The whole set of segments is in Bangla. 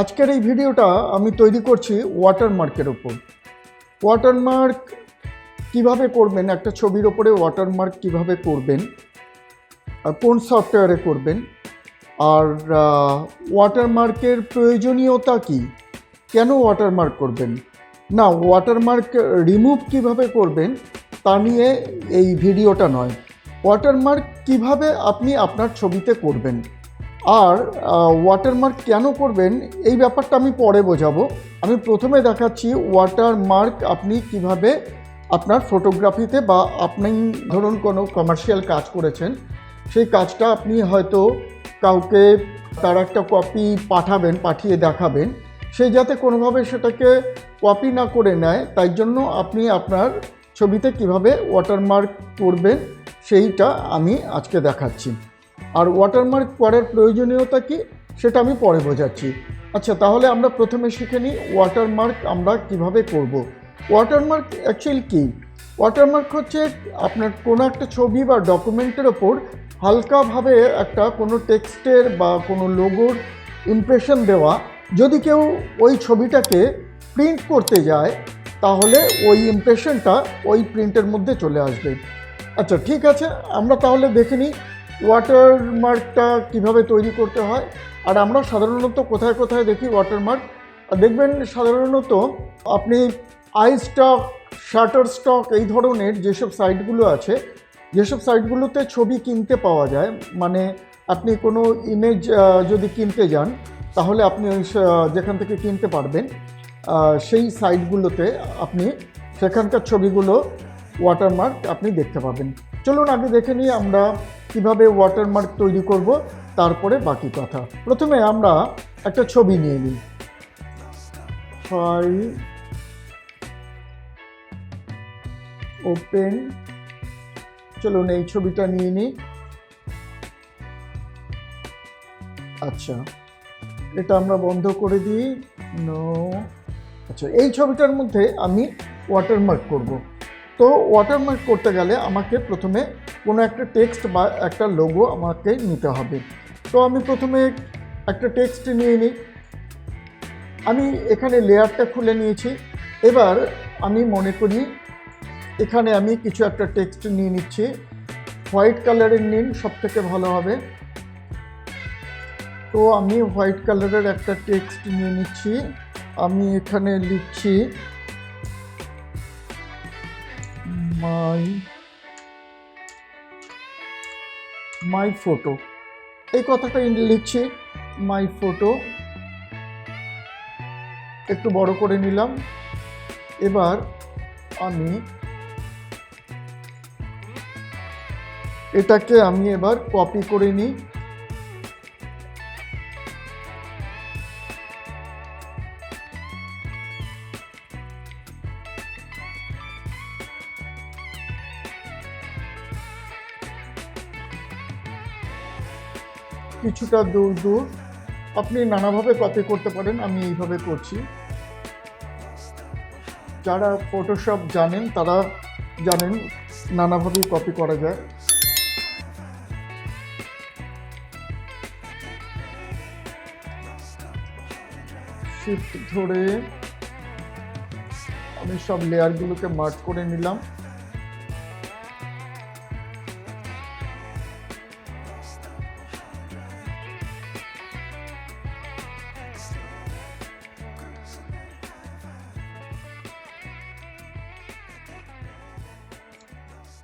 আজকের এই ভিডিওটা আমি তৈরি করছি ওয়াটারমার্কের ওপর। ওয়াটারমার্ক কিভাবে করবেন, একটা ছবির ওপরে ওয়াটারমার্ক কিভাবে করবেন, কোন সফটওয়্যারে করবেন, আর ওয়াটারমার্কের প্রয়োজনীয়তা কি, কেন ওয়াটারমার্ক করবেন, না ওয়াটারমার্ক রিমুভ কিভাবে করবেন তা নিয়ে এই ভিডিওটা নয়। ওয়াটারমার্ক কিভাবে আপনি আপনার ছবিতে করবেন আর ওয়াটারমার্ক কেন করবেন এই ব্যাপারটা আমি পরে বোঝাবো। আমি প্রথমে দেখাচ্ছি ওয়াটারমার্ক আপনি কিভাবে আপনার ফটোগ্রাফিতে বা আপনি ধরুন কোনো কমার্শিয়াল কাজ করেছেন, সেই কাজটা আপনি হয়তো কাউকে তার একটা কপি পাঠাবেন, পাঠিয়ে দেখাবেন, সেই যাতে কোনোভাবে সেটাকে কপি না করে নেয়, তাই জন্য আপনি আপনার ছবিতে কিভাবে ওয়াটারমার্ক করবেন সেইটা আমি আজকে দেখাচ্ছি। আর ওয়াটারমার্ক করার প্রয়োজনীয়তা কি সেটা আমি পরে বোঝাচ্ছি। আচ্ছা, তাহলে আমরা প্রথমে শিখে নিই ওয়াটারমার্ক আমরা কিভাবে করব। ওয়াটারমার্ক অ্যাকচুয়ালি কী? ওয়াটারমার্ক হচ্ছে আপনার কোনো একটা ছবি বা ডকুমেন্টের ওপর হালকাভাবে একটা কোনো টেক্সটের বা কোনো লোগোর ইমপ্রেশন দেওয়া। যদি কেউ ওই ছবিটাকে প্রিন্ট করতে যায় তাহলে ওই ইমপ্রেশনটা ওই প্রিন্টের মধ্যে চলে আসবে। আচ্ছা, ঠিক আছে, আমরা তাহলে দেখে নিই ওয়াটারমার্কটা কিভাবে তৈরি করতে হয়। আর আমরা সাধারণত কোথায় কোথায় দেখি ওয়াটারমার্ক, দেখবেন সাধারণত আপনি আইস্টক, শাটারস্টক এই ধরনের যেসব সাইটগুলো আছে, যেসব সাইটগুলোতে ছবি কিনতে পাওয়া যায়, মানে আপনি কোনো ইমেজ যদি কিনতে যান তাহলে আপনি যেখান থেকে কিনতে পারবেন সেই সাইটগুলোতে আপনি সেখানকার ছবিগুলো ওয়াটারমার্ক আপনি দেখতে পাবেন। চলুন আগে দেখে নিই আমরা কিভাবে ওয়াটারমার্ক তৈরি করব, তারপরে বাকি কথা। প্রথমে আমরা একটা ছবি নিয়ে নিই, ফাইল, ওপেন। চলুন এই ছবিটা নিয়ে নিই। আচ্ছা, এটা আমরা বন্ধ করে দিই, নো। আচ্ছা, এই ছবিটার মধ্যে আমি ওয়াটারমার্ক করব। তো ওয়াটারমার্ক করতে গেলে আমাকে প্রথমে কোনো একটা টেক্সট বা একটা লোগো আমাকে নিতে হবে। তো আমি প্রথমে একটা টেক্সট নিয়ে নিই। আমি এখানে লেয়ারটা খুলে নিয়েছি। এবার আমি মনে করি এখানে আমি কিছু একটা টেক্সট নিয়ে নিচ্ছি। হোয়াইট কালারের নিন, সব থেকে ভালো হবে। তো আমি হোয়াইট কালারের একটা টেক্সট নিয়ে নিচ্ছি। আমি এখানে লিখছি মাই ফটো, এই কথাটা লিখছি, মাই ফটো। একটু বড় করে নিলাম। এবার আমি এটাকে এবার কপি করে নিই। কিছুটা দূর দূর আপনি নানাভাবে কপি করতে পারেন, আমি এইভাবে করছি। যারা ফটোশপ জানেন তারা জানেন নানাভাবেই কপি করা যায়। শিফট ধরে আমি সব লেয়ারগুলোকে মার্জ করে নিলাম।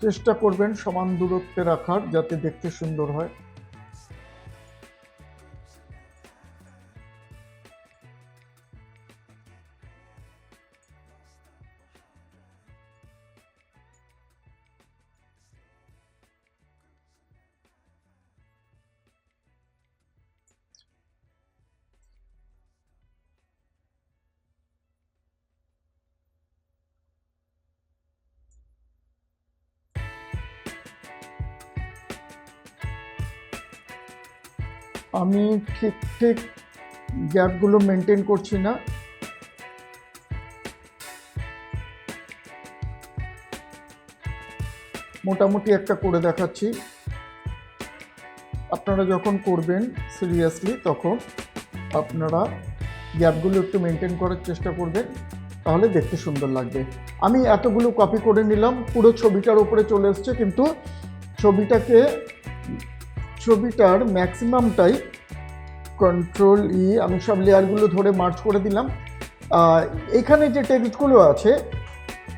চেষ্টা করবেন সমান দূরত্বে রাখার, যাতে দেখতে সুন্দর হয়। আমি ঠিক গ্যাপগুলো মেনটেন করছি না। মোটামুটি একটা করে দেখাচ্ছি। আপনারা যখন করবেন সিরিয়াসলি তখন আপনারা গ্যাপগুলো একটু মেনটেন করার চেষ্টা করবেন, তাহলে দেখতে সুন্দর লাগবে। আমি এতগুলো কপি করে নিলাম, পুরো ছবিটার উপরে চলে এসছে, কিন্তু ছবিটার ম্যাক্সিমামটাই কন্ট্রোল ই, আমি সব লেয়ারগুলো ধরে মার্চ করে দিলাম। এখানে যে টেক্সটগুলো আছে,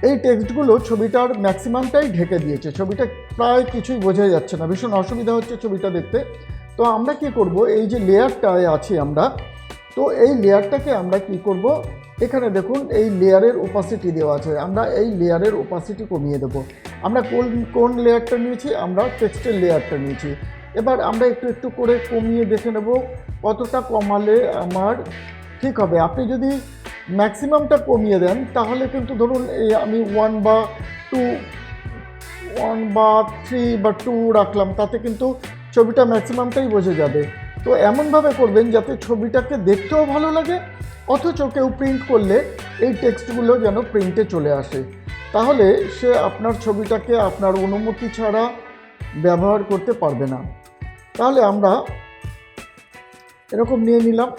এই টেক্সটগুলো ছবিটার ম্যাক্সিমামটাই ঢেকে দিয়েছে, ছবিটা প্রায় কিছুই বোঝা যাচ্ছে না, ভীষণ অসুবিধা হচ্ছে ছবিটা দেখতে। তো আমরা কি করব, এই যে লেয়ারটায় আছি আমরা, তো এই লেয়ারটাকে আমরা কি করব, এখানে দেখুন এই লেয়ারের ওপাসিটি দেওয়া আছে, আমরা এই লেয়ারের ওপাসিটি কমিয়ে দেবো। আমরা কোন লেয়ারটা নিয়েছি, আমরা টেক্সটের লেয়ারটা নিয়েছি। এবার আমরা একটু একটু করে কমিয়ে দেখে নেব কতটা কমালে আমার ঠিক হবে। আপনি যদি ম্যাক্সিমামটা কমিয়ে দেন, তাহলে কিন্তু ধরুন এই আমি 1 বা 3 বা 2 রাখলাম, তাতে কিন্তু ছবিটা ম্যাক্সিমামটাই বোঝা যাবে। তো এমনভাবে করবেন যাতে ছবিটাকে দেখতেও ভালো লাগে, অথচ কেউ প্রিন্ট করলে এই টেক্সটগুলো যেন প্রিন্টে চলে আসে, তাহলে সে আপনার ছবিটাকে আপনার অনুমতি ছাড়া ব্যবহার করতে পারবে না। তাহলে আমরা এরকম নিয়ে নিলাম।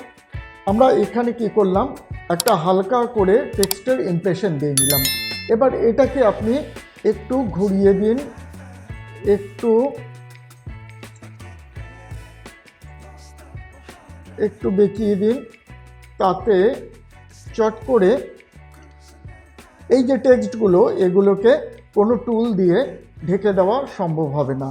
আমরা এখানে কি করলাম, একটা হালকা করে টেক্সটের ইমপ্রেশন দিয়ে নিলাম। এবার এটাকে আপনি একটু ঘুরিয়ে দিন, একটু বেঁকিয়ে দিন, তাতে চট করে এই যে টেক্সটগুলো, এগুলোকে কোনো টুল দিয়ে ঢেকে দেওয়া সম্ভব হবে না।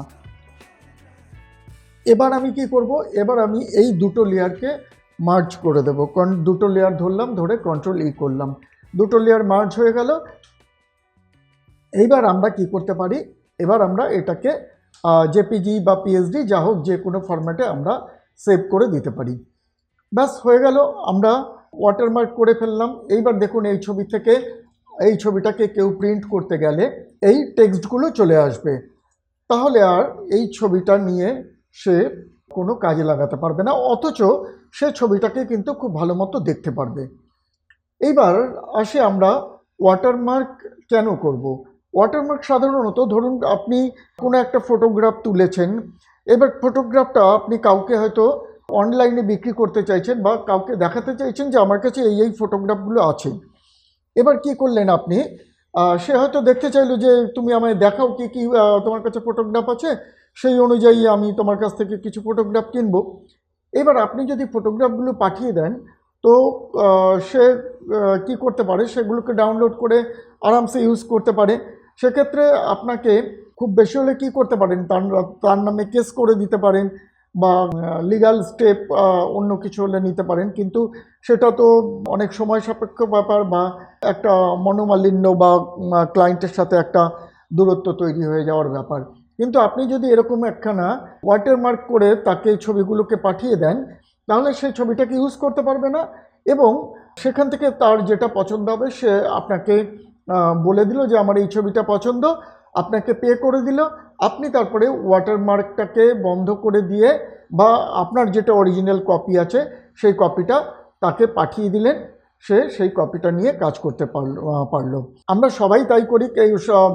এবার আমি কি করব, এবার আমি এই দুটো লেয়ারকে মার্জ করে দেবো। দুটো লেয়ার ধরলাম, ধরে কন্ট্রোল ই করলাম, দুটো লেয়ার মার্জ হয়ে গেল। এইবার আমরা কি করতে পারি, এবার আমরা এটাকে জেপিজি বা পিএসডি যা হোক যে কোনো ফরম্যাটে আমরা সেভ করে দিতে পারি। ব্যাস হয়ে গেল, আমরা ওয়াটারমার্ক করে ফেললাম। এইবার দেখুন এই ছবি থেকে এই ছবিটাকে কেউ প্রিন্ট করতে গেলে এই টেক্সটগুলো চলে আসবে, তাহলে আর এই ছবিটা নিয়ে সে কোনো কাজে লাগাতে পারবে না, অথচ সে ছবিটাকে কিন্তু খুব ভালো মতো দেখতে পারবে। এইবার আসি আমরা ওয়াটারমার্ক কেন করব। ওয়াটারমার্ক সাধারণত ধরুন আপনি কোনো একটা ফটোগ্রাফ তুলেছেন, এবার ফটোগ্রাফটা আপনি কাউকে হয়তো অনলাইনে বিক্রি করতে চাইছেন বা কাউকে দেখাতে চাইছেন যে আমার কাছে এই ফটোগ্রাফগুলো আছে। এবার কি করলেন আপনি, সে হয়তো দেখতে চাইলো যে তুমি আমায় দেখাও কি কি তোমার কাছে ফটোগ্রাফ আছে, সেই অনুযায়ী আমি তোমার কাছ থেকে কিছু ফটোগ্রাফ কিনবো। এবার আপনি যদি ফটোগ্রাফগুলো পাঠিয়ে দেন, তো সে কি করতে পারে, সেগুলোকে ডাউনলোড করে আরামসে ইউজ করতে পারে। সেক্ষেত্রে আপনাকে খুব বেশি হলে কী করতে পারেন, তার নামে কেস করে দিতে পারেন বা লিগ্যাল স্টেপ অন্য কিছু হলে নিতে পারেন, কিন্তু সেটা তো অনেক সময় সাপেক্ষ ব্যাপার বা একটা মনোমালিন্য বা ক্লায়েন্টের সাথে একটা দূরত্ব তৈরি হয়ে যাওয়ার ব্যাপার। কিন্তু আপনি যদি এরকম একখানা ওয়াটারমার্ক করে তাকে ছবিগুলোকে পাঠিয়ে দেন, তাহলে সেই ছবিটাকে ইউজ করতে পারবে না, এবং সেখান থেকে তার যেটা পছন্দ হবে সে আপনাকে বলে দিল যে আমার এই ছবিটা পছন্দ, আপনাকে পে করে দিল, আপনি তারপরে ওয়াটারমার্কটাকে বন্ধ করে দিয়ে বা আপনার যেটা অরিজিনাল কপি আছে সেই কপিটা তাকে পাঠিয়ে দিলেন, সে সেই কপিটা নিয়ে কাজ করতে পারলো। আমরা সবাই তাই করি,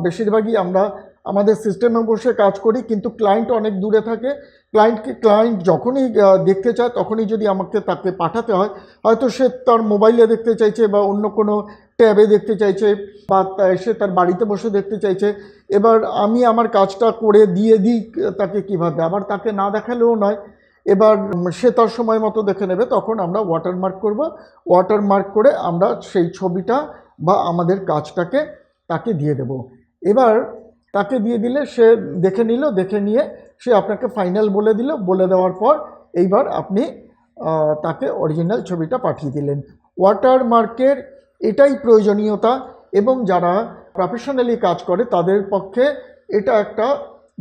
বেশিরভাগই আমরা আমাদের সিস্টেমে বসে কাজ করি, কিন্তু ক্লায়েন্ট অনেক দূরে থাকে। ক্লায়েন্ট যখনই দেখতে চায় তখনই যদি তাকে পাঠাতে হয়, হয়তো সে তার মোবাইলে দেখতে চাইছে বা অন্য কোনো ট্যাবে দেখতে চাইছে বা সে তার বাড়িতে বসে দেখতে চাইছে। এবার আমি আমার কাজটা করে দিয়ে দিই তাকে কীভাবে, আবার তাকে না দেখালেও নয়, এবার সে তার সময় মতো দেখে নেবে। তখন আমরা ওয়াটারমার্ক করব, ওয়াটারমার্ক করে আমরা সেই ছবিটা বা আমাদের কাজটাকে তাকে দিয়ে দেব। এবার তাকে দিয়ে দিলে সে দেখে নিল, দেখে নিয়ে সে আপনাকে ফাইনাল বলে দিল, বলে দেওয়ার পর এইবার আপনি তাকে অরিজিনাল ছবিটা পাঠিয়ে দিলেন। ওয়াটারমার্কের এটাই প্রয়োজনীয়তা, এবং যারা প্রফেশনালি কাজ করে তাদের পক্ষে এটা একটা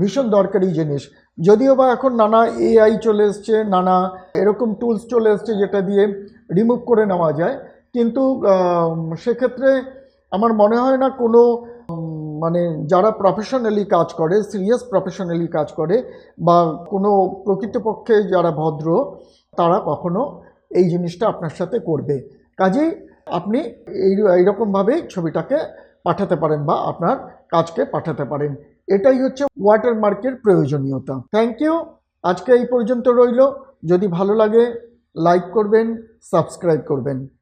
ভীষণ দরকারি জিনিস। যদিও বা এখন নানা এআই চলে এসছে, নানা এরকম টুলস চলে এসছে যেটা দিয়ে রিমুভ করে নেওয়া যায়, কিন্তু সেক্ষেত্রে আমার মনে হয় না কোনো মানে যারা প্রফেশনালি কাজ করে, সিরিয়াস প্রফেশনালি কাজ করে বা কোনো প্রকৃতপক্ষে যারা ভদ্র, তারা কখনো এই জিনিসটা আপনার সাথে করবে। কাজেই আপনি এইরকমভাবেই ছবিটাকে পাঠাতে পারেন বা আপনার কাজকে পাঠাতে পারেন। এটাই হচ্ছে ওয়াটারমার্কের প্রয়োজনীয়তা। থ্যাংক ইউ, আজকে এই পর্যন্ত রইল। যদি ভালো লাগে লাইক করবেন, সাবস্ক্রাইব করবেন।